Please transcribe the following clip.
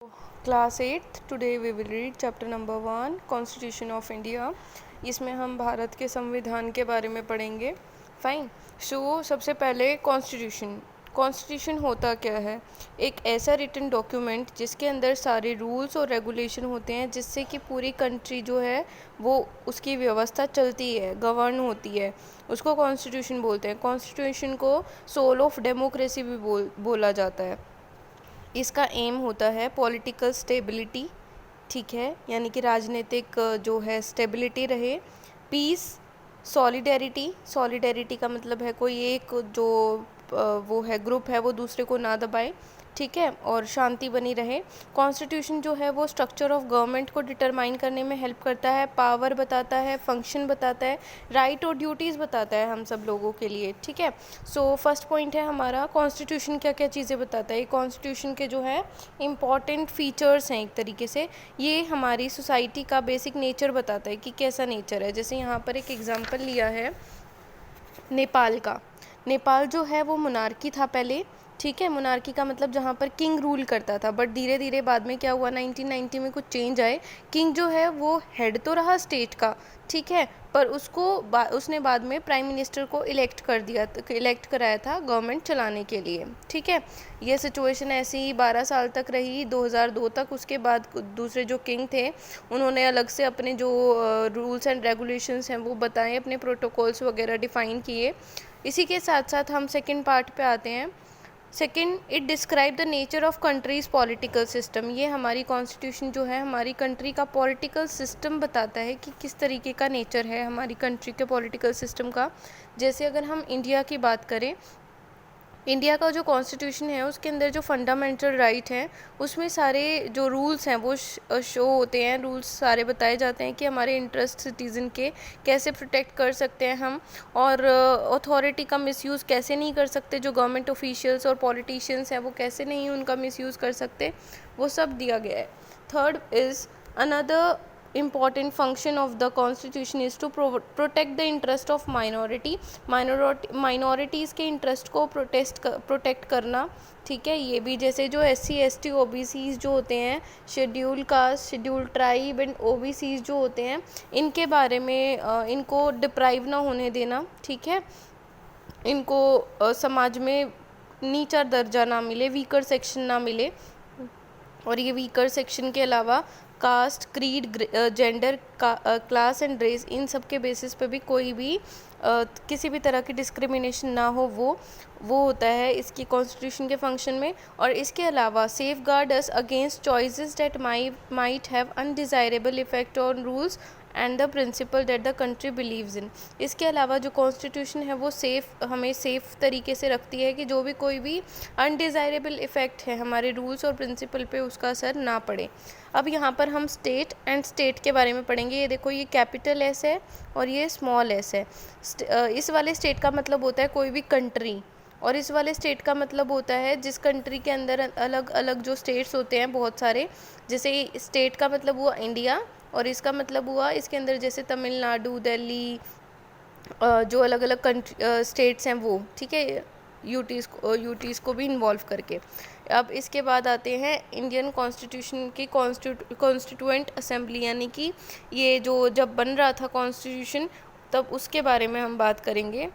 Class 8 today we will read chapter number 1 constitution of India. इसमें हम भारत के संविधान के बारे में पढ़ेंगे। फाइन। सबसे पहले कॉन्स्टिट्यूशन होता क्या है? एक ऐसा रिटन डॉक्यूमेंट जिसके अंदर सारे रूल्स और रेगुलेशन होते हैं, जिससे कि पूरी कंट्री जो है वो उसकी व्यवस्था चलती है, गवर्न होती है, उसको कॉन्स्टिट्यूशन बोलते हैं। कॉन्स्टिट्यूशन को सोल ऑफ डेमोक्रेसी भी बोला जाता है। इसका एम होता है पॉलिटिकल स्टेबिलिटी, ठीक है, यानी कि राजनीतिक जो है स्टेबिलिटी रहे। पीस, सॉलिडेरिटी का मतलब है कोई एक जो वो है ग्रुप है वो दूसरे को ना दबाए, ठीक है, और शांति बनी रहे। कॉन्स्टिट्यूशन जो है वो स्ट्रक्चर ऑफ गवर्नमेंट को डिटरमाइन करने में हेल्प करता है, पावर बताता है, फंक्शन बताता है, राइट और ड्यूटीज़ बताता है हम सब लोगों के लिए, ठीक है। फर्स्ट पॉइंट है हमारा कॉन्स्टिट्यूशन क्या क्या चीज़ें बताता है। कॉन्स्टिट्यूशन के जो है इम्पॉर्टेंट फीचर्स हैं, एक तरीके से ये हमारी सोसाइटी का बेसिक नेचर बताता है कि कैसा नेचर है। जैसे यहाँ पर एक एग्जाम्पल लिया है नेपाल का। नेपाल जो है वो मोनार्की था पहले, ठीक है। मोनार्की का मतलब जहाँ पर किंग रूल करता था, बट धीरे धीरे बाद में क्या हुआ, 1990 में कुछ चेंज आए। किंग जो है वो हेड तो रहा स्टेट का, ठीक है, पर उसने बाद में प्राइम मिनिस्टर को इलेक्ट कराया था गवर्नमेंट चलाने के लिए, ठीक है। ये सिचुएशन ऐसी ही 12 साल तक रही, 2002 तक। उसके बाद दूसरे जो किंग थे उन्होंने अलग से अपने जो रूल्स एंड रेगुलेशंस हैं वो बताए, अपने प्रोटोकॉल्स वगैरह डिफ़ाइन किए। इसी के साथ साथ हम सेकंड पार्ट पे आते हैं। Second, it describe the nature of countries political system. ये हमारी कॉन्स्टिट्यूशन जो है हमारी कंट्री का पॉलिटिकल सिस्टम बताता है कि किस तरीके का नेचर है हमारी कंट्री के पॉलिटिकल सिस्टम का। जैसे अगर हम इंडिया की बात करें, इंडिया का जो कॉन्स्टिट्यूशन है उसके अंदर जो फंडामेंटल राइट हैं उसमें सारे जो रूल्स हैं वो शो होते हैं। रूल्स सारे बताए जाते हैं कि हमारे इंटरेस्ट सिटीज़न के कैसे प्रोटेक्ट कर सकते हैं हम, और अथॉरिटी का मिसयूज़ कैसे नहीं कर सकते। जो गवर्नमेंट ऑफिशियल्स और पॉलिटिशियंस हैं वो कैसे नहीं उनका मिसयूज़ कर सकते, वो सब दिया गया है। Third is another important function of the constitution is to protect the interest of minorities के इंटरेस्ट को प्रोटेक्ट करना, ठीक है। ये भी जैसे जो SC ST OBCs जो होते हैं, schedule caste, schedule tribe and OBCs जो होते हैं, इनके बारे में इनको डिप्राइव ना होने देना, ठीक है। इनको समाज में नीचा दर्जा ना मिले, वीकर सेक्शन ना मिले। और ये वीकर सेक्शन के अलावा caste, creed, gender, class and race, इन सब के बेसिस पे भी कोई भी किसी भी तरह की डिस्क्रिमिनेशन ना हो, वो होता है इसकी कॉन्स्टिट्यूशन के फंक्शन में। और इसके अलावा safe guard us against choices that might have undesirable effect on rules and the principal that the country believes in. इसके अलावा जो कॉन्स्टिट्यूशन है वो हमें सेफ़ तरीके से रखती है कि जो भी कोई भी अनडिज़ायरेबल इफ़ेक्ट है हमारे रूल्स और प्रिंसिपल पे उसका असर ना पड़े। अब यहाँ पर हम स्टेट के बारे में पढ़ेंगे। ये देखो, ये कैपिटल एस है और ये स्मॉल एस है। इस वाले स्टेट का मतलब होता है कोई भी कंट्री, और इस वाले स्टेट का मतलब होता है जिस कंट्री के अंदर अलग अलग जो स्टेट्स होते हैं बहुत सारे। जैसे स्टेट का मतलब हुआ इंडिया, और इसका मतलब हुआ इसके अंदर जैसे तमिलनाडु, दिल्ली, जो अलग अलग स्टेट्स हैं वो, ठीक है, यूटीज़ को भी इन्वॉल्व करके। अब इसके बाद आते हैं इंडियन कॉन्स्टिट्यूशन की कॉन्स्टिट्यूएंट असेंबली, यानी कि ये जो जब बन रहा था कॉन्स्टिट्यूशन तब उसके बारे में हम बात करेंगे।